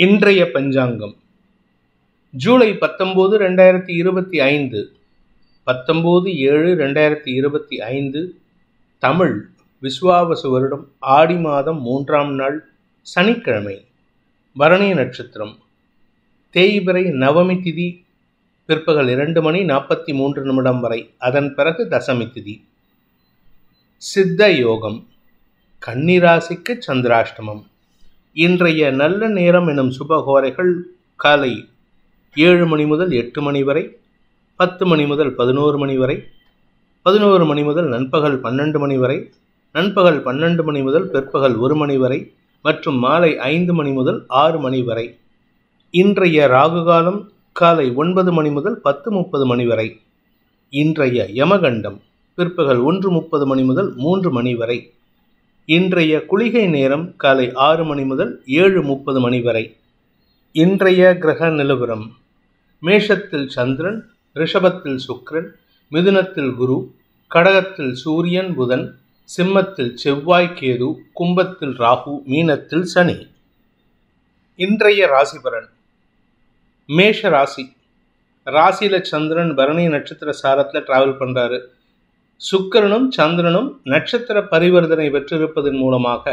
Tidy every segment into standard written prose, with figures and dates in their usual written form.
இன்றைய பஞ்சாங்கம் ஜூலை 19, 2025 19/7/2025 தமிழ் விஸ்வாவசு வருடம் ஆடி மாதம் 3ஆம் நாள் சனிக்கிழமை. பரணி நட்சத்திரம். தேய்பிறை நவமி திதி பிற்பகல் 2:43 வரை. அதன் பிறகு தசமி திதி. சித்த யோகம். கன்னிராசிக்கு சந்திராஷ்டமம். இன்றைய நல்ல நேரம் எனும் சுபகோரைகள் காலை 7 மணி முதல் 8 மணி வரை, 10 மணி முதல் 11 மணி வரை, 11 மணி முதல் நண்பகல் 12 மணி வரை, நண்பகல் 12 மணி முதல் பிற்பகல் 1 மணி வரை மற்றும் மாலை 5 மணி முதல் 6 மணி வரை. இன்றைய ராகு காலம் காலை 9 மணி முதல் 10:30 மணி வரை. இன்றைய யமகண்டம் பிற்பகல் 1:30 மணி முதல் 3 மணி வரை. இன்றைய குளிகை நேரம் காலை 6 மணி முதல் 7:30 மணி வரை. இன்றைய கிரக நிலவரம்: மேஷத்தில் சந்திரன், ரிஷபத்தில் சுக்கிரன், மிதுனத்தில் குரு, கடகத்தில் சூரியன் புதன், சிம்மத்தில் செவ்வாய் கேது, கும்பத்தில் ராகு, மீனத்தில் சனி. இன்றைய ராசி பலன். மேஷ ராசி. ராசியில சந்திரன் பரணி நட்சத்திர சாரத்தில் டிராவல் பண்றாரு. சுக்கிரனும் சந்திரனும் நட்சத்திர பரிவர்த்தனை பெற்றிருப்பதன் மூலமாக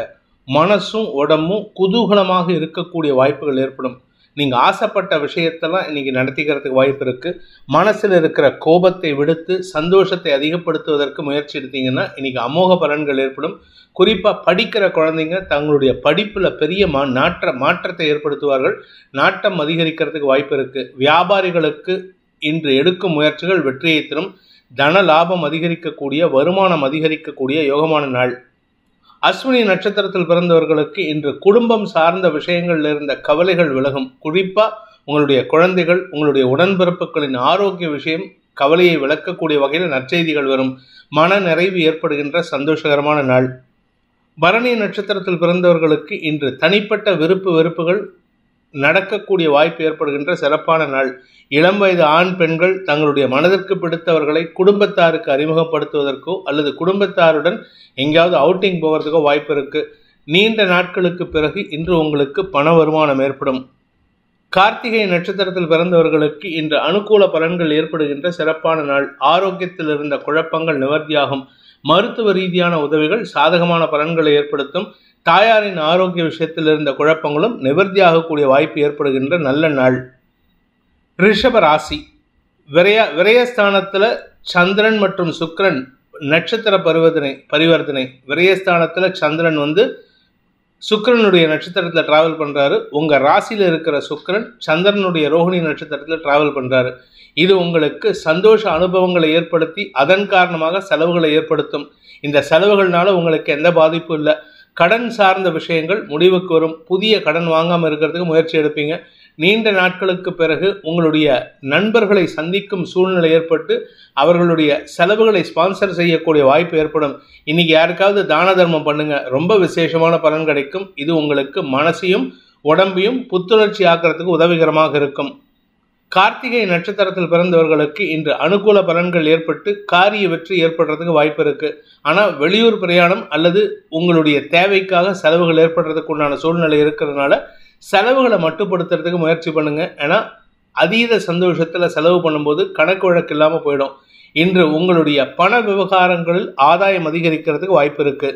மனசும் உடம்பும் குதூகலமாக இருக்கக்கூடிய வாய்ப்புகள் ஏற்படும். நீங்கள் ஆசைப்பட்ட விஷயத்தெல்லாம் இன்னைக்கு நடத்திக்கிறதுக்கு வாய்ப்பு இருக்குது. மனசில் இருக்கிற கோபத்தை விடுத்து சந்தோஷத்தை அதிகப்படுத்துவதற்கு முயற்சி எடுத்தீங்கன்னா இன்னைக்கு அமோக பலன்கள் ஏற்படும். குறிப்பாக படிக்கிற குழந்தைங்க தங்களுடைய படிப்பில் பெரிய மாற்றத்தை ஏற்படுத்துவார்கள். நாட்டம் அதிகரிக்கிறதுக்கு வாய்ப்பு இருக்குது. வியாபாரிகளுக்கு இன்று எடுக்கும் முயற்சிகள் வெற்றியை தரும். தன லாபம் அதிகரிக்கக்கூடிய, வருமானம் அதிகரிக்கக்கூடிய யோகமான நாள். அஸ்வினி நட்சத்திரத்தில் பிறந்தவர்களுக்கு இன்று குடும்பம் சார்ந்த விஷயங்களில் இருந்த கவலைகள் விலகும். குறிப்பாக உங்களுடைய குழந்தைகள், உங்களுடைய உடன்பிறப்புகளின் ஆரோக்கிய விஷயம் கவலையை விளக்கக்கூடிய வகையில் நற்செய்திகள் வரும். மன நிறைவு ஏற்படுகின்ற சந்தோஷகரமான நாள். பரணி நட்சத்திரத்தில் பிறந்தவர்களுக்கு இன்று தனிப்பட்ட வெறுப்புகள் நடக்கக்கூடிய வாய்ப்பு ஏற்படுகின்ற சிறப்பான நாள். இளம் வயது ஆண் பெண்கள் தங்களுடைய மனதிற்கு பிடித்தவர்களை குடும்பத்தாருக்கு அறிமுகப்படுத்துவதற்கோ அல்லது குடும்பத்தாருடன் எங்கேயாவது அவுட்டிங் போவதற்கோ வாய்ப்பு இருக்கு. நீண்ட நாட்களுக்கு பிறகு இன்று உங்களுக்கு பண வருமானம் ஏற்படும். கார்த்திகை நட்சத்திரத்தில் பிறந்தவர்களுக்கு இன்று அனுகூல பலன்கள் ஏற்படுகின்ற சிறப்பான நாள். ஆரோக்கியத்தில் இருந்த குழப்பங்கள் நிவர்த்தியாகும். மருத்துவ ரீதியான உதவிகள் சாதகமான பலன்களை ஏற்படுத்தும். தாயாரின் ஆரோக்கிய விஷயத்தில் இருந்த குழப்பங்களும் நிவர்த்தியாகக்கூடிய வாய்ப்பு ஏற்படுகின்ற நல்ல நாள். ரிஷப ராசி. விரயஸ்தானத்தில் சந்திரன் மற்றும் சுக்கிரன் நட்சத்திர பரிவர்த்தனை. விரயஸ்தானத்தில் சந்திரன் சுக்கிரனுடைய நட்சத்திரத்தில் டிராவல் பண்ணுறாரு. உங்கள் ராசியில் இருக்கிற சுக்கிரன் சந்திரனுடைய ரோஹிணி நட்சத்திரத்தில் டிராவல் பண்ணுறாரு. இது உங்களுக்கு சந்தோஷ அனுபவங்களை ஏற்படுத்தி அதன் காரணமாக செலவுகளை ஏற்படுத்தும். இந்த செலவுகள்னால உங்களுக்கு எந்த பாதிப்பும் இல்லை. கடன் சார்ந்த விஷயங்கள் முடிவுக்கு வரும். புதிய கடன் வாங்காமல் இருக்கிறதுக்கு முயற்சி எடுப்பீங்க. நீண்ட நாட்களுக்கு பிறகு உங்களுடைய நண்பர்களை சந்திக்கும் சூழ்நிலை ஏற்பட்டு அவர்களுடைய செலவுகளை ஸ்பான்சர் செய்யக்கூடிய வாய்ப்பு ஏற்படும். இன்னைக்கு யாருக்காவது தான தர்மம் பண்ணுங்க, ரொம்ப விசேஷமான பலன் கிடைக்கும். இது உங்களுக்கு மனசையும் உடம்பையும் புத்துணர்ச்சி ஆக்கிறதுக்கு உதவிகரமாக இருக்கும். கார்த்திகை நட்சத்திரத்தில் பிறந்தவர்களுக்கு இன்று அனுகூல பலன்கள் ஏற்பட்டு காரிய வெற்றி ஏற்படுறதுக்கு வாய்ப்பு இருக்கு. ஆனால் வெளியூர் பிரயாணம் அல்லது உங்களுடைய தேவைக்காக செலவுகள் ஏற்படுறதுக்கு உண்டான சூழ்நிலை இருக்கிறதுனால செலவுகளை மட்டுப்படுத்துறதுக்கு முயற்சி பண்ணுங்க. ஏன்னா அதீத சந்தோஷத்தில் செலவு பண்ணும்போது கணக்கு வழக்கு இல்லாமல் போயிடும். இன்று உங்களுடைய பண விவகாரங்களில் ஆதாயம் அதிகரிக்கிறதுக்கு வாய்ப்பு இருக்கு.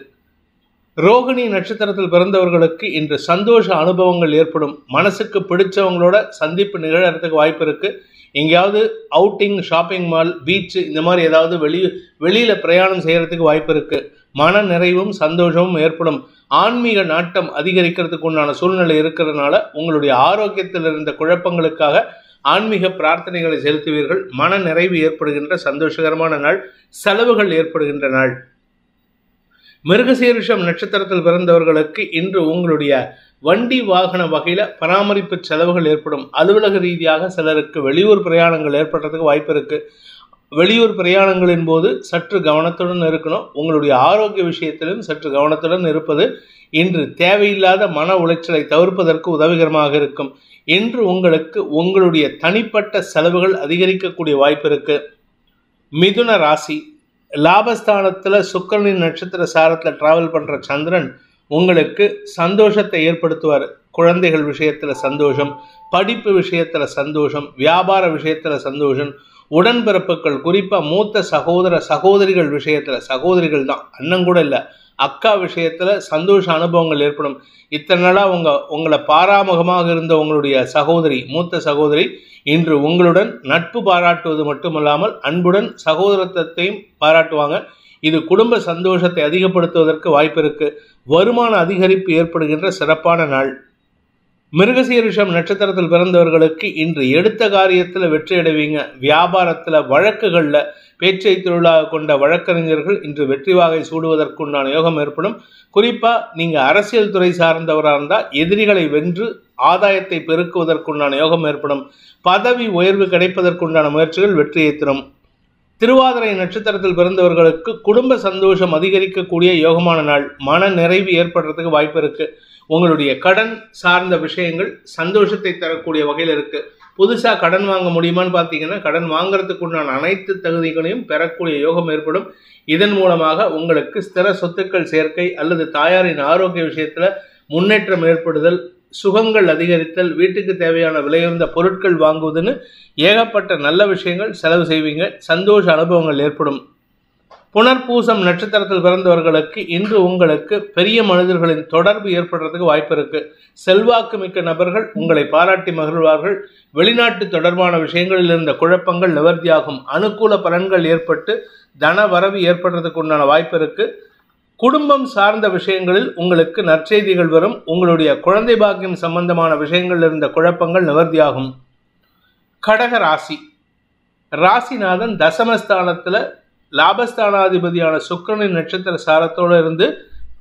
ரோகிணி நட்சத்திரத்தில் பிறந்தவர்களுக்கு இன்று சந்தோஷ அனுபவங்கள் ஏற்படும். மனசுக்கு பிடிச்சவங்களோட சந்திப்பு நிகழறதுக்கு வாய்ப்பு இருக்கு. எங்கேயாவது அவுட்டிங், ஷாப்பிங் மால், பீச்சு இந்த மாதிரி ஏதாவது வெளியில பிரயாணம் செய்யறதுக்கு வாய்ப்பு இருக்கு. மன நிறைவும் சந்தோஷமும் ஏற்படும். ஆன்மீக நாட்டம் அதிகரிக்கிறதுக்கு உண்டான சூழ்நிலை இருக்கிறதுனால உங்களுடைய ஆரோக்கியத்தில் இருந்த குழப்பங்களுக்காக ஆன்மீக பிரார்த்தனைகளை செலுத்துவீர்கள். மன நிறைவு ஏற்படுகின்ற சந்தோஷகரமான நாள். செலவுகள் ஏற்படுகின்ற நாள். மிருகசீரிஷம் நட்சத்திரத்தில் பிறந்தவர்களுக்கு இன்று உங்களுடைய வண்டி வாகன வகையில பராமரிப்பு செலவுகள் ஏற்படும். அலுவலக ரீதியாக சிலருக்கு வெளியூர் பிரயாணங்கள் ஏற்படுறதுக்கு வாய்ப்பு இருக்கு. வெளியூர் பிரயாணங்களின் போது சற்று கவனத்துடன் இருக்கணும். உங்களுடைய ஆரோக்கிய விஷயத்திலும் சற்று கவனத்துடன் இருப்பது இன்று தேவையில்லாத மன உளைச்சலை தவிர்ப்பதற்கு உதவிகரமாக இருக்கும். இன்று உங்களுக்கு உங்களுடைய தனிப்பட்ட செலவுகள் அதிகரிக்கக்கூடிய வாய்ப்பு இருக்கு. மிதுன ராசி. லாபஸ்தானத்தில் சுக்கிரனின் நட்சத்திர சாரத்தில் டிராவல் பண்ணுற சந்திரன் உங்களுக்கு சந்தோஷத்தை ஏற்படுத்துவார். குழந்தைகள் விஷயத்துல சந்தோஷம், படிப்பு விஷயத்துல சந்தோஷம், வியாபார விஷயத்துல சந்தோஷம், உடன்பிறப்புகள் குறிப்பா மூத்த சகோதர சகோதரிகள் விஷயத்துல, சகோதரிகள் தான், அண்ணன் கூட இல்லை, அக்கா விஷயத்துல சந்தோஷ அனுபவங்கள் ஏற்படும். இத்தனை நாளா உங்களை பாராமுகமாக இருந்த உங்களுடைய சகோதரி, மூத்த சகோதரி இன்று உங்களுடன் நட்பு பாராட்டுவது மட்டுமல்லாமல் அன்புடன் சகோதரத்தையும் பாராட்டுவாங்க. இது குடும்ப சந்தோஷத்தை அதிகப்படுத்துவதற்கு வாய்ப்பு இருக்கு. வருமான அதிகரிப்பு ஏற்படுகின்ற சிறப்பான நாள். மிருகசீரிஷம் நட்சத்திரத்தில் பிறந்தவர்களுக்கு இன்று எடுத்த காரியத்தில் வெற்றி அடைவீங்க. வியாபாரத்தில் வழக்குகளில் பேச்சை தொழிலாக கொண்ட வழக்கறிஞர்கள் இன்று வெற்றி வாகை சூடுவதற்குண்டான யோகம் ஏற்படும். குறிப்பாக நீங்கள் அரசியல் துறை சார்ந்தவராக இருந்தால் எதிரிகளை வென்று ஆதாயத்தை பெருக்குவதற்குண்டான யோகம் ஏற்படும். பதவி உயர்வு கிடைப்பதற்குண்டான முயற்சிகள் வெற்றியை தரும். திருவாதிரை நட்சத்திரத்தில் பிறந்தவர்களுக்கு குடும்ப சந்தோஷம் அதிகரிக்கக்கூடிய யோகமான நாள். மன நிறைவு ஏற்படுறதுக்கு வாய்ப்பு இருக்கு. உங்களுடைய கடன் சார்ந்த விஷயங்கள் சந்தோஷத்தை தரக்கூடிய வகையில் இருக்கு. புதுசா கடன் வாங்க முடியுமான்னு பார்த்தீங்கன்னா கடன் வாங்குறதுக்கு உண்டான அனைத்து தகுதிகளையும் பெறக்கூடிய யோகம் ஏற்படும். இதன் மூலமாக உங்களுக்கு ஸ்திர சொத்துக்கள் சேர்க்கை அல்லது தாயாரின் ஆரோக்கிய விஷயத்துல முன்னேற்றம் ஏற்படுதல், சுகங்கள் அதிகரித்தல், வீட்டுக்கு தேவையான விலையுயர்ந்த பொருட்கள் வாங்குவதுன்னு ஏகப்பட்ட நல்ல விஷயங்கள் செலவு செய்வீங்க. சந்தோஷ அனுபவங்கள் ஏற்படும். புனர்பூசம் நட்சத்திரத்தில் பிறந்தவர்களுக்கு இன்று உங்களுக்கு பெரிய மனிதர்களின் தொடர்பு ஏற்படுறதுக்கு வாய்ப்பு இருக்கு. செல்வாக்கு மிக்க நபர்கள் உங்களை பாராட்டி மகிழ்வார்கள். வெளிநாட்டு தொடர்பான விஷயங்களில் இருந்த குழப்பங்கள் நிவர்த்தியாகும். அனுகூல பலன்கள் ஏற்பட்டு தன வரவு ஏற்படுறதுக்கு உண்டான வாய்ப்பு இருக்கு. குடும்பம் சார்ந்த விஷயங்களில் உங்களுக்கு நற்செய்திகள் வரும். உங்களுடைய குழந்தை பாக்கியம் சம்பந்தமான விஷயங்களில் இருந்த குழப்பங்கள் நிவர்த்தியாகும். கடக ராசி. ராசிநாதன் தசமஸ்தானத்தில் லாபஸ்தானாதிபதியான சுக்கிரனின் நட்சத்திர சாரத்தோடு இருந்து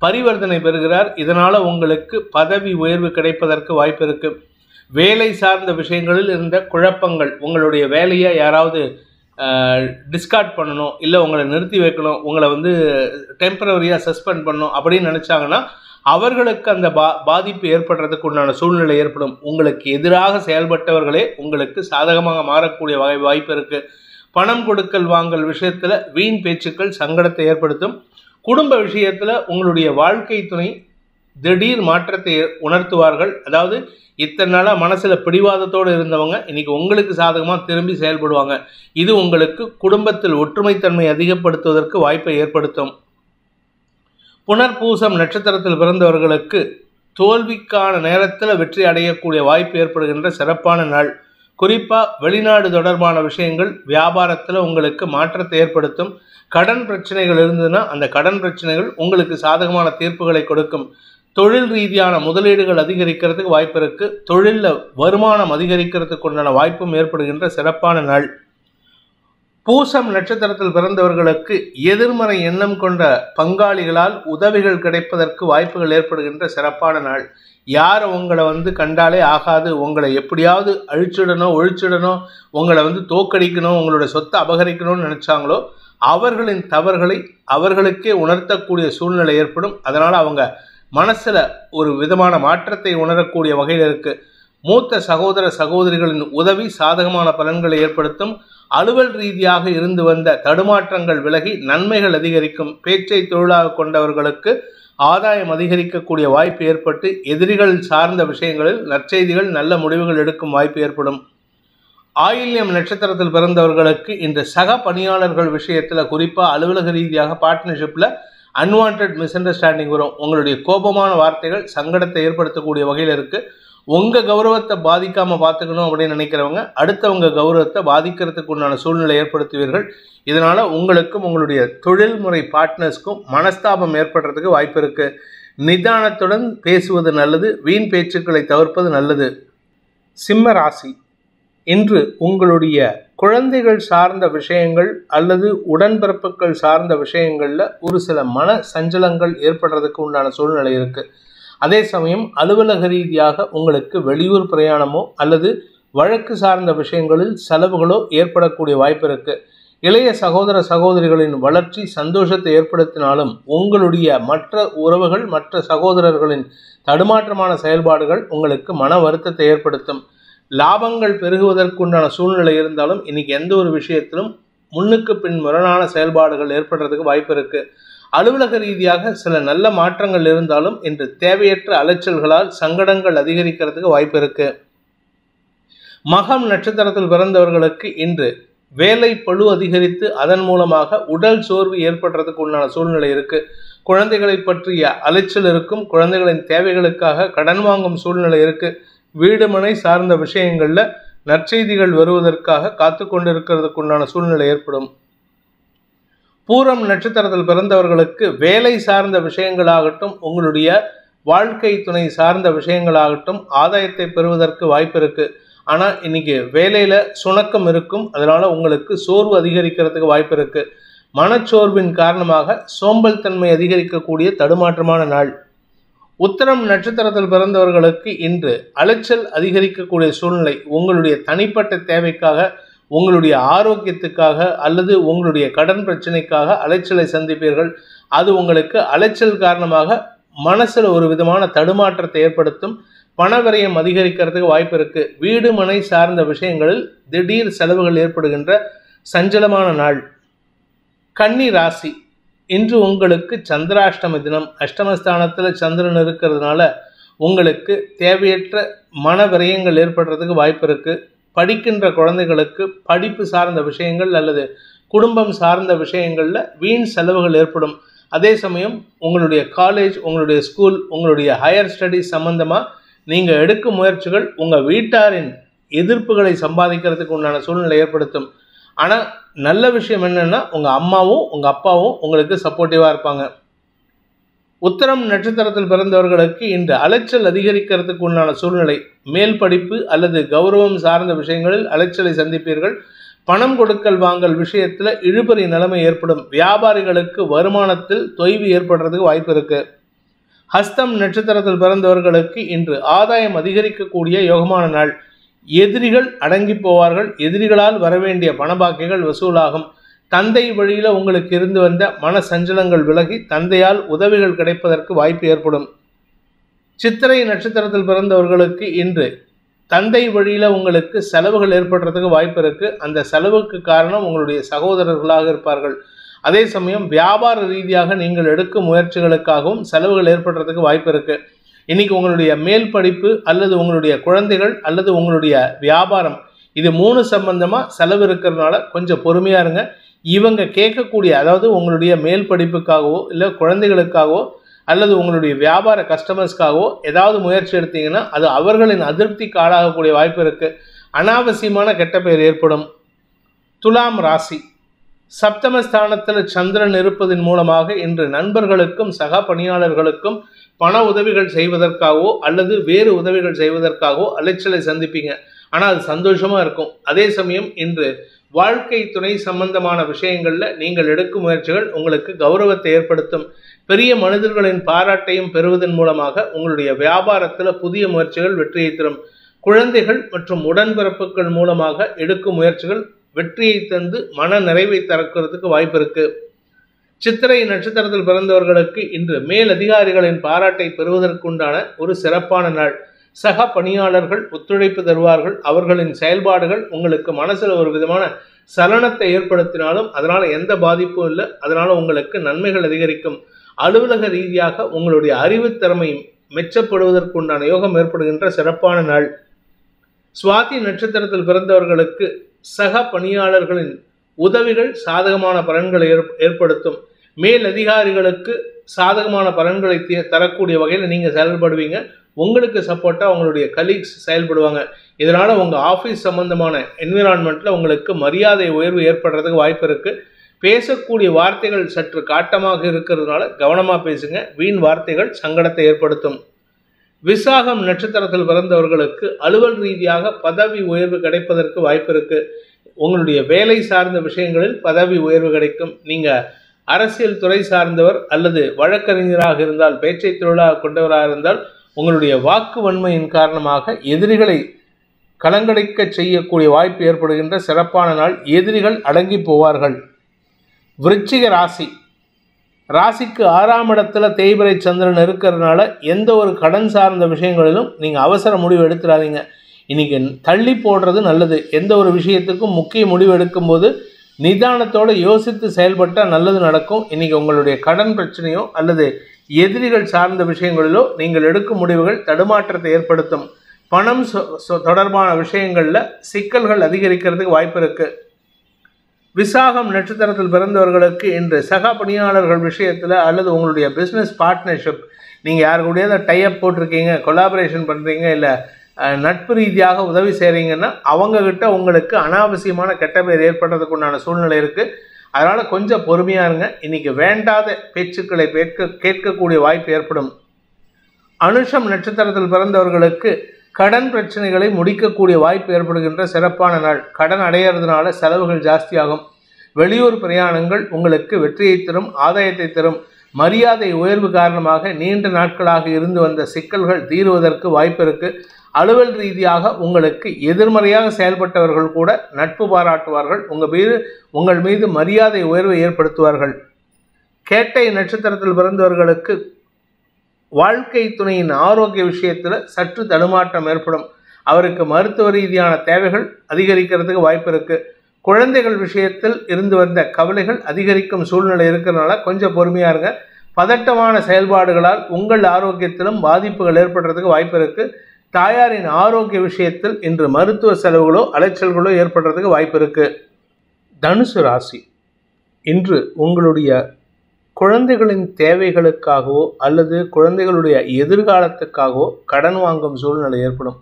பரிவர்த்தனை பெறுகிறார். இதனால உங்களுக்கு பதவி உயர்வு கிடைப்பதற்கு வாய்ப்பு இருக்கு. வேலை சார்ந்த விஷயங்களில் இருந்த குழப்பங்கள், உங்களுடைய வேலையை யாராவது டிஸ்கார்ட் பண்ணணும், இல்லை உங்களை நிறுத்தி வைக்கணும், உங்களை டெம்பரவரியாக சஸ்பெண்ட் பண்ணணும் அப்படின்னு நினச்சாங்கன்னா அவர்களுக்கு அந்த பாதிப்பு ஏற்படுறதுக்கு உண்டான சூழ்நிலை ஏற்படும். உங்களுக்கு எதிராக செயல்பட்டவர்களே உங்களுக்கு சாதகமாக மாறக்கூடிய வாய்ப்பு இருக்கு. பணம் கொடுக்கல் வாங்கல் விஷயத்துல வீண் பேச்சுக்கள் சங்கடத்தை ஏற்படுத்தும். குடும்ப விஷயத்துல உங்களுடைய வாழ்க்கை துணை திடீர் மாற்றத்தை உணர்த்துவார்கள். அதாவது இத்தனை நாளா மனசுல பிடிவாதத்தோடு இருந்தவங்க இன்னைக்கு உங்களுக்கு சாதகமாக திரும்பி செயல்படுவாங்க. இது உங்களுக்கு குடும்பத்தில் ஒற்றுமைத்தன்மை அதிகப்படுத்துவதற்கு வாய்ப்பை ஏற்படுத்தும். புனர்பூசம் நட்சத்திரத்தில் பிறந்தவர்களுக்கு தோல்விக்கான நேரத்தில் வெற்றி அடையக்கூடிய வாய்ப்பு ஏற்படுகின்ற சிறப்பான நாள். குறிப்பாக வெளிநாடு தொடர்பான விஷயங்கள் வியாபாரத்தில் உங்களுக்கு மாற்றத்தை ஏற்படுத்தும். கடன் பிரச்சனைகள் இருந்ததுன்னா அந்த கடன் பிரச்சனைகள் உங்களுக்கு சாதகமான தீர்ப்புகளை கொடுக்கும். தொழில் ரீதியான முதலீடுகள் அதிகரிக்கிறதுக்கு வாய்ப்பு இருக்கு. தொழிலில் வருமானம் அதிகரிக்கிறதுக்கு உண்டான வாய்ப்பும் ஏற்படுகின்ற சிறப்பான நாள். பூசம் நட்சத்திரத்தில் பிறந்தவர்களுக்கு எதிர்மறை எண்ணம் கொண்ட பங்காளிகளால் உதவிகள் கிடைப்பதற்கு வாய்ப்புகள் ஏற்படுகின்ற சிறப்பான நாள். யார் உங்களை கண்டாலே ஆகாது, உங்களை எப்படியாவது அழிச்சிடணும், ஒழிச்சிடணும், உங்களை தோக்கடிக்கணும், உங்களோட சொத்தை அபகரிக்கணும்னு நினைச்சாங்களோ அவர்களின் தவறுகளை அவர்களுக்கே உணர்த்தக்கூடிய சூழ்நிலை ஏற்படும். அதனால் அவங்க மனசில் ஒரு விதமான மாற்றத்தை உணரக்கூடிய வகையில் இருக்கு. மூத்த சகோதர சகோதரிகளின் உதவி சாதகமான பலன்களை ஏற்படுத்தும். அலுவல் ரீதியாக இருந்து வந்த தடுமாற்றங்கள் விலகி நன்மைகள் அதிகரிக்கும். பேச்சை தொழிலாக கொண்டவர்களுக்கு ஆதாயம் அதிகரிக்கக்கூடிய வாய்ப்பு ஏற்பட்டு எதிரிகள் சார்ந்த விஷயங்களில் நற்செய்திகள் நல்ல முடிவுகள் எடுக்கும் வாய்ப்பு ஏற்படும். ஆயில்யம் நட்சத்திரத்தில் பிறந்தவர்களுக்கு இந்த சக பணியாளர்கள் விஷயத்தில் குறிப்பாக அலுவலக ரீதியாக பார்ட்னர்ஷிப்பில் அன்வான்ட் மிஸ் அண்டர்ஸ்டாண்டிங் வரும். உங்களுடைய கோபமான வார்த்தைகள் சங்கடத்தை ஏற்படுத்தக்கூடிய வகையில் இருக்கு. உங்கள் கௌரவத்தை பாதிக்காமல் பார்த்துக்கணும் அப்படின்னு நினைக்கிறவங்க அடுத்தவங்க கௌரவத்தை பாதிக்கிறதுக்கு உண்டான சூழ்நிலை ஏற்படுத்துவீர்கள். இதனால் உங்களுக்கும் உங்களுடைய தொழில்முறை பார்ட்னர்ஸ்க்கும் மனஸ்தாபம் ஏற்படுறதுக்கு வாய்ப்பு இருக்குது. நிதானத்துடன் பேசுவது நல்லது. வீண் பேச்சுக்களை தவிர்ப்பது நல்லது. சிம்ம ராசி. இன்று உங்களுடைய குழந்தைகள் சார்ந்த விஷயங்கள் அல்லது உடன்பிறப்புகள் சார்ந்த விஷயங்களில் ஒரு சில மன சஞ்சலங்கள் ஏற்படுறதுக்கு உண்டான சூழ்நிலை இருக்குது. அதே சமயம் அலுவலக ரீதியாக உங்களுக்கு வெளியூர் பிரயாணமோ அல்லது வழக்கு சார்ந்த விஷயங்களில் செலவுகளோ ஏற்படக்கூடிய வாய்ப்பு இருக்குது. இளைய சகோதர சகோதரிகளின் வளர்ச்சி சந்தோஷத்தை ஏற்படுத்தினாலும் உங்களுடைய மற்ற உறவுகள் மற்ற சகோதரர்களின் தடுமாற்றமான செயல்பாடுகள் உங்களுக்கு மன வருத்தத்தை ஏற்படுத்தும். லாபங்கள் பெருகுவதற்குண்டான சூழ்நிலை இருந்தாலும் இன்னைக்கு எந்த ஒரு விஷயத்திலும் முன்னுக்கு பின் முரணான செயல்பாடுகள் ஏற்படுறதுக்கு வாய்ப்பு இருக்குது. அலுவலக ரீதியாக சில நல்ல மாற்றங்கள் இருந்தாலும் இன்று தேவையற்ற அலைச்சல்களால் சங்கடங்கள் அதிகரிக்கிறதுக்கு வாய்ப்பு இருக்கு. மகம் நட்சத்திரத்தில் பிறந்தவர்களுக்கு இன்று வேலை பளு அதிகரித்து அதன் மூலமாக உடல் சோர்வு ஏற்படுறதுக்கு உண்டான சூழ்நிலை இருக்கு. குழந்தைகளை பற்றிய அலைச்சல் இருக்கும். குழந்தைகளின் தேவைகளுக்காக கடன் வாங்கும் சூழ்நிலை இருக்கு. வீடு மனை சார்ந்த விஷயங்கள்ல நற்செய்திகள் வருவதற்காக காத்து கொண்டிருக்கிறதுக்கு உண்டான சூழ்நிலை ஏற்படும். பூரம் நட்சத்திரத்தில் பிறந்தவர்களுக்கு வேலை சார்ந்த விஷயங்களாகட்டும், உங்களுடைய வாழ்க்கை துணை சார்ந்த விஷயங்களாகட்டும் ஆதாயத்தை பெறுவதற்கு வாய்ப்பு இருக்கு. ஆனா இன்னைக்கு வேலையில சுணக்கம் இருக்கும். அதனால உங்களுக்கு சோர்வு அதிகரிக்கிறதுக்கு வாய்ப்பு இருக்கு. மனச்சோர்வின் காரணமாக சோம்பல் தன்மை அதிகரிக்கக்கூடிய தடுமாற்றமான நாள். உத்திரம் நட்சத்திரத்தில் பிறந்தவர்களுக்கு இன்று அலைச்சல் அதிகரிக்கக்கூடிய சூழ்நிலை. உங்களுடைய தனிப்பட்ட தேவைக்காக, உங்களுடைய ஆரோக்கியத்துக்காக அல்லது உங்களுடைய கடன் பிரச்சனைக்காக அலைச்சலை சந்திப்பீர்கள். அது உங்களுக்கு அலைச்சல் காரணமாக மனசுல ஒரு விதமான தடுமாற்றத்தை ஏற்படுத்தும். பண விரயம் அதிகரிக்கிறதுக்கு வாய்ப்பு இருக்கு. வீடு மனை சார்ந்த விஷயங்களில் திடீர் செலவுகள் ஏற்படுகின்ற சஞ்சலமான நாள். கன்னி ராசி, இன்று உங்களுக்கு சந்திராஷ்டம தினம். அஷ்டமஸ்தானத்தில் சந்திரன் இருக்கிறதுனால உங்களுக்கு தேவையற்ற மன விரயங்கள் ஏற்படுறதுக்கு வாய்ப்பு இருக்கு. படிக்கின்ற குழந்தைகளுக்கு படிப்பு சார்ந்த விஷயங்கள் அல்லது குடும்பம் சார்ந்த விஷயங்கள்ல வீண் செலவுகள் ஏற்படும். அதே சமயம் உங்களுடைய காலேஜ், உங்களுடைய ஸ்கூல், உங்களுடைய ஹையர் ஸ்டடீஸ் சம்பந்தமா நீங்க எடுக்கும் முயற்சிகள் உங்க வீட்டாரின் எதிர்ப்புகளை சம்பாதிக்கிறதுக்கு உண்டான சூழ்நிலை ஏற்படுத்தும். ஆனா நல்ல விஷயம் என்னன்னா, உங்க அம்மாவும் உங்க அப்பாவும் உங்களுக்கு சப்போர்ட்டிவா இருப்பாங்க. உத்திரம் நட்சத்திரத்தில் பிறந்தவர்களுக்கு இன்று அலைச்சல் அதிகரிக்கிறதுக்கு உண்டான சூழ்நிலை. மேல் படிப்பு அல்லது கௌரவம் சார்ந்த விஷயங்களில் அலைச்சலை சந்திப்பீர்கள். பணம் கொடுக்கல் வாங்கல் விஷயத்துல இழுபறி நிலைமை ஏற்படும். வியாபாரிகளுக்கு வருமானத்தில் தொய்வு ஏற்படுறதுக்கு வாய்ப்பு இருக்கு. ஹஸ்தம் நட்சத்திரத்தில் பிறந்தவர்களுக்கு இன்று ஆதாயம் அதிகரிக்கக்கூடிய யோகமான நாள். எதிரிகள் அடங்கி போவார்கள். எதிரிகளால் வரவேண்டிய பணபாக்கிகள் வசூலாகும். தந்தை வழியில உங்களுக்கு இருந்து வந்த மன சஞ்சலங்கள் விலகி தந்தையால் உதவிகள் கிடைப்பதற்கு வாய்ப்பு ஏற்படும். சித்திரை நட்சத்திரத்தில் பிறந்தவர்களுக்கு இன்று தந்தை வழியில உங்களுக்கு செலவுகள் ஏற்படுறதுக்கு வாய்ப்பு இருக்கு. அந்த செலவுக்கு காரணம் உங்களுடைய சகோதரர்களாக இருப்பார்கள். அதே சமயம் வியாபார ரீதியாக நீங்கள் எடுக்கும் முயற்சிகளுக்காகவும் செலவுகள் ஏற்படுறதுக்கு வாய்ப்பு இருக்கு. இன்னைக்கு உங்களுடைய மேல் படிப்பு அல்லது உங்களுடைய குழந்தைகள் அல்லது உங்களுடைய வியாபாரம், இது 3 சம்பந்தமா செலவு இருக்கிறதுனால கொஞ்சம் பொறுமையா இருங்க. இவங்க கேட்கக்கூடிய, அதாவது உங்களுடைய மேல் படிப்புக்காகவோ இல்லை குழந்தைகளுக்காகவோ அல்லது உங்களுடைய வியாபார கஸ்டமர்ஸ்க்காகவோ ஏதாவது முயற்சி எடுத்தீங்கன்னா அது அவர்களின் அதிருப்திக்கு ஆளாகக்கூடிய வாய்ப்பு இருக்கு. அனாவசியமான கெட்ட பெயர் ஏற்படும். துலாம் ராசி, சப்தமஸ்தானத்தில் சந்திரன் இருப்பதன் மூலமாக இன்று நண்பர்களுக்கும் சக பணியாளர்களுக்கும் பண உதவிகள் செய்வதற்காகவோ அல்லது வேறு உதவிகள் செய்வதற்காகவோ அலைச்சலை சந்திப்பீங்க. ஆனால் அது சந்தோஷமா இருக்கும். அதே சமயம் இன்று வாழ்க்கை துணை சம்பந்தமான விஷயங்கள்ல நீங்கள் எடுக்கும் முயற்சிகள் உங்களுக்கு கௌரவத்தை ஏற்படுத்தும். பெரிய மனிதர்களின் பாராட்டையும் பெறுவதன் மூலமாக உங்களுடைய வியாபாரத்தில் புதிய முயற்சிகள் வெற்றியை தரும். குழந்தைகள் மற்றும் உடன்பிறப்புகள் மூலமாக எடுக்கும் முயற்சிகள் வெற்றியை தந்து மன நிறைவை தரக்கிறதுக்கு வாய்ப்பு இருக்கு. சித்திரை நட்சத்திரத்தில் பிறந்தவர்களுக்கு இன்று மேல் அதிகாரிகளின் பாராட்டை பெறுவதற்குண்டான ஒரு சிறப்பான நாள். சக பணியாளர்கள் ஒத்துழைப்பு தருவார்கள். அவர்களின் செயல்பாடுகள் உங்களுக்கு மனசுல ஒரு விதமான சலனத்தை ஏற்படுத்தினாலும் அதனால எந்த பாதிப்பும் இல்லை. அதனால உங்களுக்கு நன்மைகள் அதிகரிக்கும். அலுவலக ரீதியாக உங்களுடைய அறிவுத்திறமை மெச்சப்படுவதற்குண்டான யோகம் ஏற்படுகின்ற சிறப்பான நாள். சுவாதி நட்சத்திரத்தில் பிறந்தவர்களுக்கு சக பணியாளர்களின் உதவிகள் சாதகமான பலன்களை ஏற்படுத்தும். மேல் அதிகாரிகளுக்கு சாதகமான பலன்களை தரக்கூடிய வகையில் நீங்கள் செயல்படுவீங்க. உங்களுக்கு சப்போர்ட்டாக உங்களுடைய கலீக்ஸ் செயல்படுவாங்க. இதனால் உங்கள் ஆஃபீஸ் சம்பந்தமான என்விரான்மெண்ட்டில் உங்களுக்கு மரியாதை உயர்வு ஏற்படுறதுக்கு வாய்ப்பு இருக்குது. பேசக்கூடிய வார்த்தைகள் சற்று காட்டமாக இருக்கிறதுனால கவனமாக பேசுங்க. வீண் வார்த்தைகள் சங்கடத்தை ஏற்படுத்தும். விசாகம் நட்சத்திரத்தில் பிறந்தவர்களுக்கு அலுவல் ரீதியாக பதவி உயர்வு கிடைப்பதற்கு வாய்ப்பு இருக்கு. உங்களுடைய வேலை சார்ந்த விஷயங்களில் பதவி உயர்வு கிடைக்கும். நீங்க அரசியல் துறை சார்ந்தவர் அல்லது வழக்கறிஞராக இருந்தால், பேச்சை தொழிலாக கொண்டவராக இருந்தால் உங்களுடைய வாக்கு வன்மையின் காரணமாக எதிரிகளை கலங்கடிக்க செய்யக்கூடிய வாய்ப்பு ஏற்படுகின்ற சிறப்பான நாள். எதிரிகள் அடங்கி போவார்கள். விருச்சிக ராசி, ராசிக்கு 6ஆம் இடத்துல தேய்பிறை சந்திரன் இருக்கிறதுனால எந்த ஒரு கடன் சார்ந்த விஷயங்களிலும் நீங்கள் அவசர முடிவு எடுத்துடாதீங்க. இன்னைக்கு தள்ளி போடுறது நல்லது. எந்த ஒரு விஷயத்துக்கும் முக்கிய முடிவு எடுக்கும்போது நிதானத்தோடு யோசித்து செயல்பட்டால் நல்லது நடக்கும். இன்றைக்கி உங்களுடைய கடன் பிரச்சனையோ அல்லது எதிரிகள் சார்ந்த விஷயங்களிலோ நீங்கள் எடுக்கும் முடிவுகள் தடுமாற்றத்தை ஏற்படுத்தும். பணம் தொடர்பான விஷயங்களில் சிக்கல்கள் அதிகரிக்கிறதுக்கு வாய்ப்பு இருக்குது. விசாகம் நட்சத்திரத்தில் பிறந்தவர்களுக்கு இன்று சக பணியாளர்கள் விஷயத்தில் அல்லது உங்களுடைய பிஸ்னஸ் பார்ட்னர்ஷிப், நீங்கள் யாரு கூடயாவது டைப் போட்டிருக்கீங்க, கொலாபரேஷன் பண்ணுறீங்க, இல்லை நட்பு ரீதியாக உதவி செய்கிறீங்கன்னா அவங்கக்கிட்ட உங்களுக்கு அனாவசியமான கெட்ட பேர் ஏற்படுறதுக்கு உண்டான சூழ்நிலை இருக்குது. அதனால் கொஞ்சம் பொறுமையாக இருங்க. இன்றைக்கி வேண்டாத பேச்சுக்களை கேட்கக்கூடிய வாய்ப்பு ஏற்படும். அனுஷம் நட்சத்திரத்தில் பிறந்தவர்களுக்கு கடன் பிரச்சனைகளை முடிக்கக்கூடிய வாய்ப்பு ஏற்படுகின்ற சிறப்பான நாள். கடன் அடையிறதுனால செலவுகள் ஜாஸ்தியாகும். வெளியூர் பிரயாணங்கள் உங்களுக்கு வெற்றியை தரும், ஆதாயத்தை தரும். மரியாதை உயர்வு காரணமாக நீண்ட நாட்களாக இருந்து வந்த சிக்கல்கள் தீருவதற்கு வாய்ப்பு இருக்குது. அலுவல் ரீதியாக உங்களுக்கு எதிர்மறையாக செயல்பட்டவர்கள் கூட நட்பு பாராட்டுவார்கள். உங்கள் மீது மரியாதை உயர்வை ஏற்படுத்துவார்கள். கேட்டை நட்சத்திரத்தில் பிறந்தவர்களுக்கு வாழ்க்கை துணையின் ஆரோக்கிய விஷயத்தில் சற்று தடுமாற்றம் ஏற்படும். அவருக்கு மருத்துவ ரீதியான தேவைகள் அதிகரிக்கிறதுக்கு வாய்ப்பு இருக்குது. குழந்தைகள் விஷயத்தில் இருந்து வந்த கவலைகள் அதிகரிக்கும் சூழ்நிலை இருக்கிறதுனால கொஞ்சம் பொறுமையாக இருங்க. பதட்டமான செயல்பாடுகளால் உங்கள் ஆரோக்கியத்திலும் பாதிப்புகள் ஏற்படுறதுக்கு வாய்ப்பு இருக்குது. தாயாரின் ஆரோக்கிய விஷயத்தில் இன்று மருத்துவ செலவுகளோ அலைச்சல்களோ ஏற்படுறதுக்கு வாய்ப்பு இருக்குது. தனுசு ராசி, இன்று உங்களுடைய குழந்தைகளின் தேவைகளுக்காகவோ அல்லது குழந்தைகளுடைய எதிர்காலத்துக்காகவோ கடன் வாங்கும் சூழ்நிலை ஏற்படும்.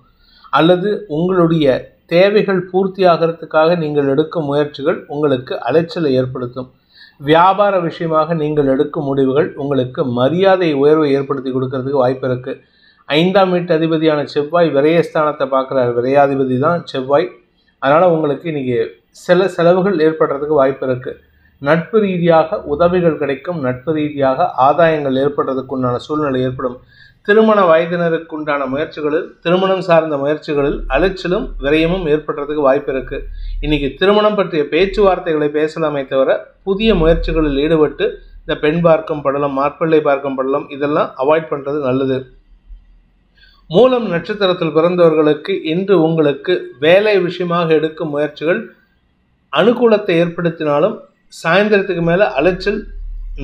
அல்லது உங்களுடைய தேவைகள் பூர்த்தியாகிறதுக்காக நீங்கள் எடுக்கும் முயற்சிகள் உங்களுக்கு அலைச்சலை ஏற்படுத்தும். வியாபார விஷயமாக நீங்கள் எடுக்கும் முடிவுகள் உங்களுக்கு மரியாதை உயர்வை ஏற்படுத்தி கொடுக்கறதுக்கு வாய்ப்பு இருக்குது. 5ஆம் வீட்டு அதிபதியான செவ்வாய் விரயஸ்தானத்தை பார்க்குறாரு. விரையாதிபதி தான் செவ்வாய். அதனால் உங்களுக்கு இன்றைக்கி சில செலவுகள் ஏற்படுறதுக்கு வாய்ப்பு இருக்குது. நட்பு ரீதியாக உதவிகள் கிடைக்கும். நட்பு ரீதியாக ஆதாயங்கள் ஏற்படுறதுக்கு உண்டான சூழ்நிலை ஏற்படும். திருமண வயதினருக்கு உண்டான முயற்சிகளில், திருமணம் சார்ந்த முயற்சிகளில் அலைச்சலும் விரயமும் ஏற்படுறதுக்கு வாய்ப்பு இருக்குது. இன்றைக்கி திருமணம் பற்றிய பேச்சுவார்த்தைகளை பேசலாமே தவிர புதிய முயற்சிகளில் ஈடுபட்டு இந்த பெண் பார்க்கும் படலம், மாப்பிள்ளை பார்க்கும் படலம் இதெல்லாம் அவாய்ட் பண்ணுறது நல்லது. மூலம் நட்சத்திரத்தில் பிறந்தவர்களுக்கு இன்று உங்களுக்கு வேலை விஷயமாக எடுக்கும் முயற்சிகள் அனுகூலத்தை ஏற்படுத்தினாலும் சாயந்தரத்துக்கு மேலே அலைச்சல்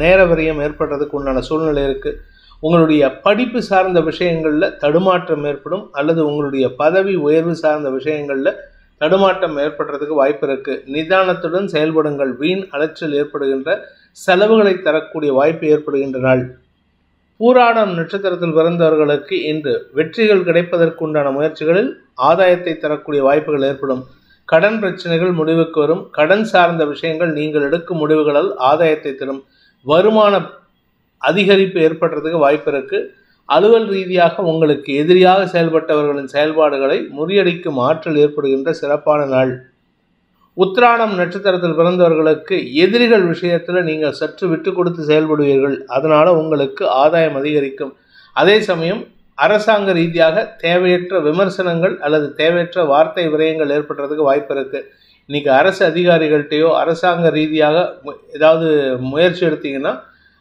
நேர விரயம் ஏற்படுறதுக்கு உண்டான சூழ்நிலை இருக்குது. உங்களுடைய படிப்பு சார்ந்த விஷயங்களில் தடுமாற்றம் ஏற்படும். அல்லது உங்களுடைய பதவி உயர்வு சார்ந்த விஷயங்களில் தடுமாற்றம் ஏற்படுறதுக்கு வாய்ப்பு இருக்குது. நிதானத்துடன் செயல்படுங்கள். வீண் அலைச்சல் ஏற்படுகின்ற செலவுகளை தரக்கூடிய வாய்ப்பு ஏற்படுகின்ற நாள். பூராடம் நட்சத்திரத்தில் பிறந்தவர்களுக்கு இன்று வெற்றிகள் கிடைப்பதற்குண்டான முயற்சிகளில் ஆதாயத்தை தரக்கூடிய வாய்ப்புகள் ஏற்படும். கடன் பிரச்சனைகள் முடிவுக்கு வரும். கடன் சார்ந்த விஷயங்கள் நீங்கள் எடுக்கும் முடிவுகளால் ஆதாயத்தை தரும். வருமான அதிகரிப்பு ஏற்படுறதுக்கு வாய்ப்பு இருக்குது. அலுவல் ரீதியாக உங்களுக்கு எதிரியாக செயல்பட்டவர்களின் செயல்பாடுகளை முறியடிக்கும் ஆற்றல் ஏற்படுகின்ற சிறப்பான நாள். உத்திராடம் நட்சத்திரத்தில் பிறந்தவர்களுக்கு எதிரிகள் விஷயத்தில் நீங்கள் சற்று விட்டு கொடுத்து செயல்படுவீர்கள். அதனால் உங்களுக்கு ஆதாயம் அதிகரிக்கும். அதே சமயம் அரசாங்க ரீதியாக தேவையற்ற விமர்சனங்கள் அல்லது தேவையற்ற வார்த்தை விரயங்கள் ஏற்படுறதுக்கு வாய்ப்பு இருக்குது. இன்றைக்கி அரசு அதிகாரிகள்கிட்டையோ அரசாங்க ரீதியாக ஏதாவது முயற்சி எடுத்தீங்கன்னா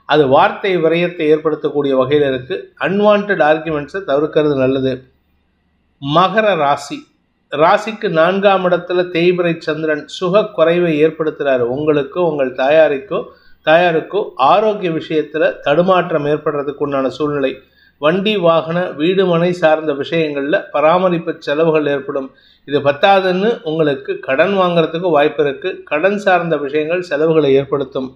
அது வார்த்தை விரயத்தை ஏற்படுத்தக்கூடிய வகையில் இருக்குது. அன்வான்ட் ஆர்குமெண்ட்ஸை தவிர்க்கிறது நல்லது. மகர ராசி, ராசிக்கு 4ஆம் இடத்துல தேய்பிறை சந்திரன் சுக குறைவை ஏற்படுத்துகிறார். உங்களுக்கோ உங்கள் தாயாருக்கோ ஆரோக்கிய விஷயத்தில் தடுமாற்றம் ஏற்படுறதுக்கு உண்டான சூழ்நிலை. வண்டி வாகன வீடு மனை சார்ந்த விஷயங்களில் பராமரிப்பு செலவுகள் ஏற்படும். இது பத்தாதுன்னு உங்களுக்கு கடன் வாங்கிறதுக்கு வாய்ப்பு இருக்குது. கடன் சார்ந்த விஷயங்கள் செலவுகளை ஏற்படுத்தும்.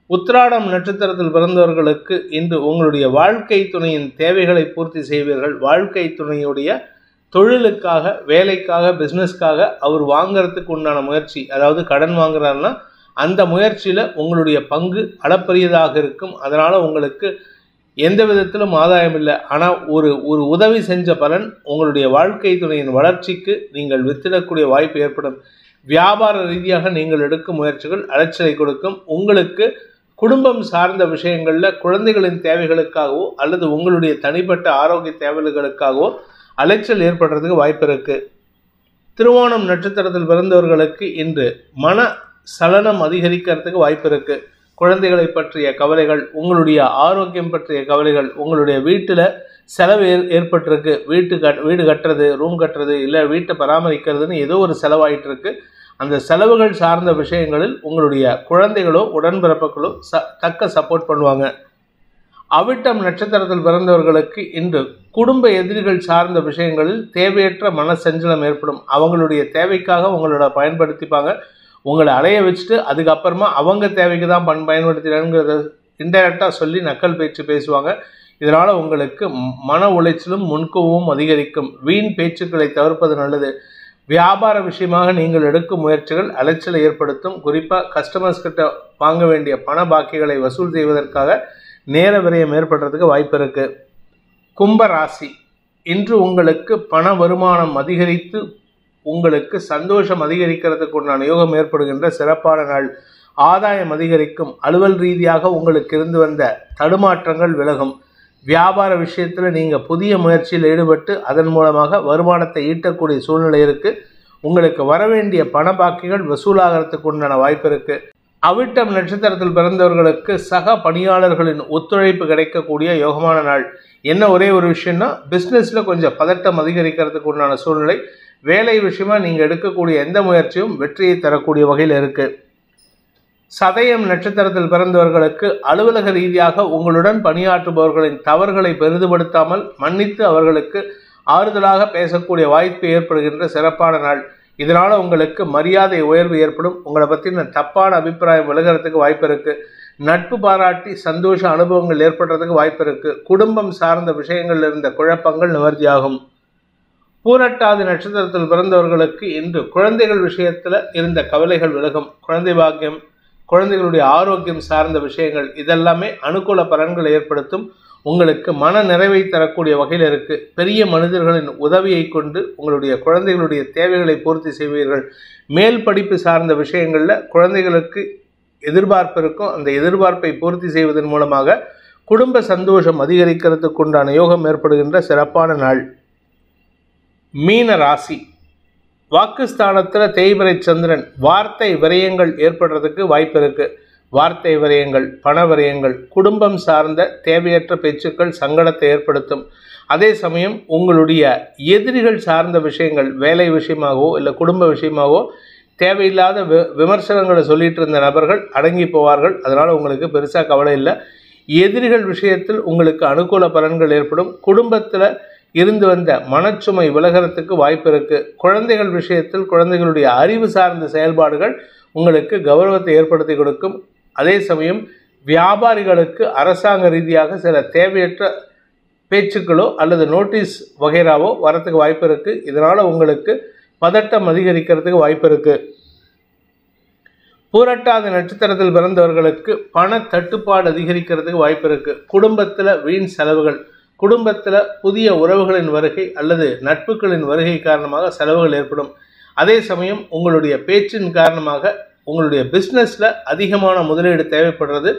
உத்திராடம் நட்சத்திரத்தில் பிறந்தவர்களுக்கு இன்று உங்களுடைய வாழ்க்கை துணையின் தேவைகளை பூர்த்தி செய்வீர்கள். வாழ்க்கை துணையுடைய தொழிலுக்காக, வேலைக்காக, பிஸ்னஸ்க்காக அவர் வாங்கிறதுக்கு உண்டான முயற்சி, அதாவது கடன் வாங்குறாருன்னா அந்த முயற்சியில் உங்களுடைய பங்கு அளப்பரியதாக இருக்கும். அதனால் உங்களுக்கு எந்த விதத்திலும் ஆதாயம் இல்லை. ஆனால் ஒரு உதவி செஞ்ச பலன் உங்களுடைய வாழ்க்கை துணையின் வளர்ச்சிக்கு நீங்கள் வித்திடக்கூடிய வாய்ப்பு ஏற்படும். வியாபார ரீதியாக நீங்கள் எடுக்கும் முயற்சிகள் அலைச்சலை கொடுக்கும். உங்களுக்கு குடும்பம் சார்ந்த விஷயங்களில் குழந்தைகளின் தேவைகளுக்காகவோ அல்லது உங்களுடைய தனிப்பட்ட ஆரோக்கிய தேவைகளுக்காகவோ அலைச்சல் ஏற்படுறதுக்கு வாய்ப்பு இருக்குது. திருவோணம் நட்சத்திரத்தில் பிறந்தவர்களுக்கு இன்று மன சலனம் அதிகரிக்கிறதுக்கு வாய்ப்பு இருக்குது. குழந்தைகளை பற்றிய கவலைகள், உங்களுடைய ஆரோக்கியம் பற்றிய கவலைகள், உங்களுடைய வீட்டில் செலவு ஏற்பட்டிருக்கு. வீடு கட்டுறது, ரூம் கட்டுறது, இல்லை வீட்டை பராமரிக்கிறதுன்னு ஏதோ ஒரு செலவாயிட்டு இருக்கு. அந்த செலவுகள் சார்ந்த விஷயங்களில் உங்களுடைய குழந்தைகளோ உடன்பிறப்புகளோ தக்க சப்போர்ட் பண்ணுவாங்க. அவிட்டம் நட்சத்திரத்தில் பிறந்தவர்களுக்கு இன்று குடும்ப எதிரிகள் சார்ந்த விஷயங்களில் தேவையற்ற மனசஞ்சலம் ஏற்படும். அவங்களுடைய தேவைக்காக உங்களோட பயன்படுத்திப்பாங்க. உங்களை அலைய வச்சுட்டு அதுக்கப்புறமா அவங்க தேவைக்கு தான் பயன்படுத்தினாங்கிறத இன்டைரக்டாக சொல்லி நக்கல் பேச்சு பேசுவாங்க. இதனால் உங்களுக்கு மன உளைச்சலும் முன்கோவும் அதிகரிக்கும். வீண் பேச்சுக்களை தவிர்ப்பது நல்லது. வியாபார விஷயமாக நீங்கள் எடுக்கும் முயற்சிகள் அலைச்சலை ஏற்படுத்தும். குறிப்பாக கஸ்டமர்ஸ் கிட்ட வாங்க வேண்டிய பண பாக்கிகளை வசூல் செய்வதற்காக நேர விரயம் ஏற்படுறதுக்கு வாய்ப்பு இருக்கு. கும்ப ராசி, இன்று உங்களுக்கு பண வருமானம் அதிகரித்து உங்களுக்கு சந்தோஷம் அதிகரிக்கிறதுக்கு உண்டான யோகம் ஏற்படுகின்ற சிறப்பான நாள். ஆதாயம் அதிகரிக்கும். அலுவல் ரீதியாக உங்களுக்கு இருந்து வந்த தடுமாற்றங்கள் விலகும். வியாபார விஷயத்தில் நீங்கள் புதிய முயற்சியில் ஈடுபட்டு அதன் மூலமாக வருமானத்தை ஈட்டக்கூடிய சூழ்நிலை இருக்குது. உங்களுக்கு வரவேண்டிய பண பாக்கிகள் வசூலாகிறதுக்கு உண்டான வாய்ப்பு இருக்குது. அவிட்டம் நட்சத்திரத்தில் பிறந்தவர்களுக்கு சக பணியாளர்களின் ஒத்துழைப்பு கிடைக்கக்கூடிய யோகமான நாள். என்ன ஒரே ஒரு விஷயம்னா, பிஸ்னஸில் கொஞ்சம் பதட்டம் அதிகரிக்கிறதுக்கு உண்டான சூழ்நிலை. வேலை விஷயமா நீங்கள் எடுக்கக்கூடிய எந்த முயற்சியும் வெற்றியை தரக்கூடிய வகையில் இருக்குது. சதயம் நட்சத்திரத்தில் பிறந்தவர்களுக்கு அலுவலக ரீதியாக உங்களுடன் பணியாற்றுபவர்களின் தவறுகளை பெரிதுபடுத்தாமல் மன்னித்து அவர்களுக்கு ஆறுதலாக பேசக்கூடிய வாய்ப்பு ஏற்படுகின்ற சிறப்பான நாள். இதனால் உங்களுக்கு மரியாதை உயர்வு ஏற்படும். உங்களை பற்றின தப்பான அபிப்பிராயம் விலகிறதுக்கு வாய்ப்பு இருக்குது. நட்பு பாராட்டி சந்தோஷ அனுபவங்கள் ஏற்படுறதுக்கு வாய்ப்பு இருக்குது. குடும்பம் சார்ந்த விஷயங்கள் இருந்த குழப்பங்கள் நிவர்த்தியாகும். பூரட்டாதி நட்சத்திரத்தில் பிறந்தவர்களுக்கு இன்று குழந்தைகள் விஷயத்தில் இருந்த கவலைகள் விலகும். குழந்தை பாக்கியம், குழந்தைகளுடைய ஆரோக்கியம் சார்ந்த விஷயங்கள் இதெல்லாமே அனுகூல பலன்களை ஏற்படுத்தும். உங்களுக்கு மன நிறைவை தரக்கூடிய வகையில் இருக்குது. பெரிய மனிதர்களின் உதவியை கொண்டு உங்களுடைய குழந்தைகளுடைய தேவைகளை பூர்த்தி செய்வீர்கள். மேல் படிப்பு சார்ந்த விஷயங்களில் குழந்தைகளுக்கு எதிர்பார்ப்பு இருக்கும். அந்த எதிர்பார்ப்பை பூர்த்தி செய்வதன் மூலமாக குடும்ப சந்தோஷம் அதிகரிக்கிறதுக்கு உண்டான யோகம் ஏற்படுகின்ற சிறப்பான நாள். மீன ராசி, வாக்குஸ்தானத்தில் தேய்பிறை சந்திரன். வார்த்தை விரயங்கள் ஏற்படுறதுக்கு வாய்ப்பு இருக்குது. வார்த்தை விரயங்கள், பண விரயங்கள், குடும்பம் சார்ந்த தேவையற்ற பேச்சுக்கள் சங்கடத்தை ஏற்படுத்தும். அதே சமயம் உங்களுடைய எதிரிகள் சார்ந்த விஷயங்கள், வேலை விஷயமாகவோ இல்லை குடும்ப விஷயமாகவோ தேவையில்லாத விமர்சனங்களை சொல்லிட்டு இருந்த நபர்கள் அடங்கி போவார்கள். அதனால் உங்களுக்கு பெருசாக கவலை இல்லை. எதிரிகள் விஷயத்தில் உங்களுக்கு அனுகூல பலன்கள் ஏற்படும். குடும்பத்தில் இருந்து வந்த மனச்சுமை விலகிறதுக்கு வாய்ப்பு இருக்குது. குழந்தைகள் விஷயத்தில் குழந்தைகளுடைய அறிவு சார்ந்த செயல்பாடுகள் உங்களுக்கு கௌரவத்தை ஏற்படுத்தி கொடுக்கும். அதே சமயம் வியாபாரிகளுக்கு அரசாங்க ரீதியாக சில தேவையற்ற பேச்சுக்களோ அல்லது நோட்டீஸ் வகைராவோ வரத்துக்கு வாய்ப்பு இருக்குது. இதனால் உங்களுக்கு பதட்டம் அதிகரிக்கிறதுக்கு வாய்ப்பு இருக்குது. பூரட்டாதி நட்சத்திரத்தில் பிறந்தவர்களுக்கு பண தட்டுப்பாடு அதிகரிக்கிறதுக்கு வாய்ப்பு இருக்குது. குடும்பத்தில் வீண் செலவுகள், குடும்பத்தில் புதிய உறவுகளின் வருகை அல்லது நட்புகளின் வருகை காரணமாக செலவுகள் ஏற்படும். அதே சமயம் உங்களுடைய பேச்சின் காரணமாக உங்களுடைய பிஸ்னஸில் அதிகமான முதலீடு தேவைப்படுறது.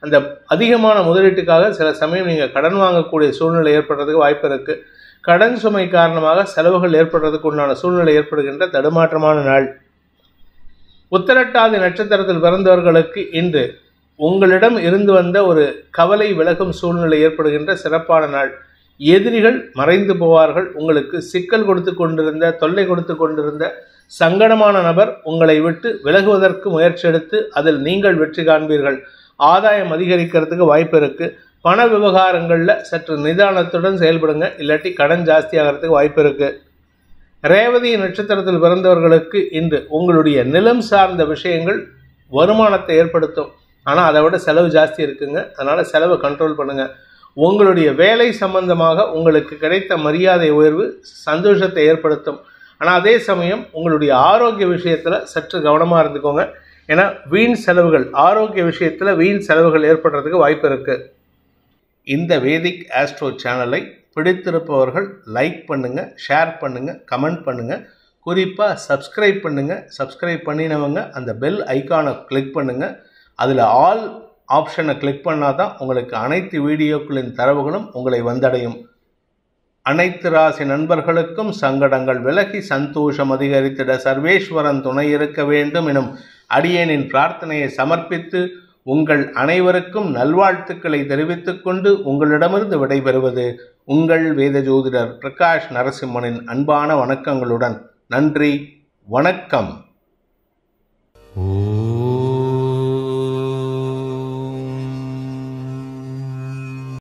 அந்த அதிகமான முதலீட்டுக்காக சில சமயம் நீங்கள் கடன் வாங்கக்கூடிய சூழ்நிலை ஏற்படுறதுக்கு வாய்ப்பு இருக்குது. கடன் சுமை காரணமாக செலவுகள் ஏற்படுறதுக்கு உண்டான சூழ்நிலை ஏற்படுகின்ற தடுமாற்றமான நாள். உத்திரட்டாதி நட்சத்திரத்தில் பிறந்தவர்களுக்கு இன்று உங்களிடம் இருந்து வந்த ஒரு கவலை விலகும் சூழ்நிலை ஏற்படுகின்ற சிறப்பான நாள். எதிரிகள் மறைந்து போவார்கள். உங்களுக்கு சிக்கல் கொடுத்து கொண்டிருந்த, தொல்லை கொடுத்து கொண்டிருந்த சங்கடமான நபர் உங்களை விட்டு விலகுவதற்கு முயற்சி எடுத்து அதில் நீங்கள் வெற்றி காண்பீர்கள். ஆதாயம் அதிகரிக்கிறதுக்கு வாய்ப்பு இருக்குது. பண விவகாரங்களில் சற்று நிதானத்துடன் செயல்படுங்க, இல்லாட்டி கடன் ஜாஸ்தி ஆகிறதுக்கு வாய்ப்பு இருக்குது. ரேவதி நட்சத்திரத்தில் பிறந்தவர்களுக்கு இன்று உங்களுடைய நிலம் சார்ந்த விஷயங்கள் வருமானத்தை ஏற்படுத்தும். ஆனால் அதை விட செலவு ஜாஸ்தி இருக்குங்க. அதனால் செலவை கண்ட்ரோல் பண்ணுங்கள். உங்களுடைய வேலை சம்பந்தமாக உங்களுக்கு கிடைத்த மரியாதை உயர்வு சந்தோஷத்தை ஏற்படுத்தும். ஆனால் அதே சமயம் உங்களுடைய ஆரோக்கிய விஷயத்தில் சற்று கவனமாக இருந்துக்கோங்க. ஏன்னா வீண் செலவுகள், ஆரோக்கிய விஷயத்தில் வீண் செலவுகள் ஏற்படுறதுக்கு வாய்ப்பு இருக்குது. இந்த வேதிக் ஆஸ்ட்ரோ சேனலை பிடித்திருப்பவர்கள் லைக் பண்ணுங்கள், ஷேர் பண்ணுங்கள், கமெண்ட் பண்ணுங்கள். குறிப்பாக சப்ஸ்கிரைப் பண்ணுங்கள். சப்ஸ்கிரைப் பண்ணினவங்க அந்த பெல் ஐக்கானை கிளிக் பண்ணுங்கள். அதில் ஆல் ஆப்ஷனை கிளிக் பண்ணால் தான் உங்களுக்கு அனைத்து வீடியோக்களின் தரவுகளும் உங்களை வந்தடையும். அனைத்து ராசி நண்பர்களுக்கும் சங்கடங்கள் விலகி சந்தோஷம் அதிகரித்திட சர்வேஸ்வரன் துணை இருக்க வேண்டும் எனும் அடியேனின் பிரார்த்தனையை சமர்ப்பித்து உங்கள் அனைவருக்கும் நல்வாழ்த்துக்களை தெரிவித்துக் கொண்டு உங்களிடமிருந்து விடைபெறுவது உங்கள் வேத ஜோதிடர் பிரகாஷ் நரசிம்மனின் அன்பான வணக்கங்களுடன். நன்றி, வணக்கம். ஓம்.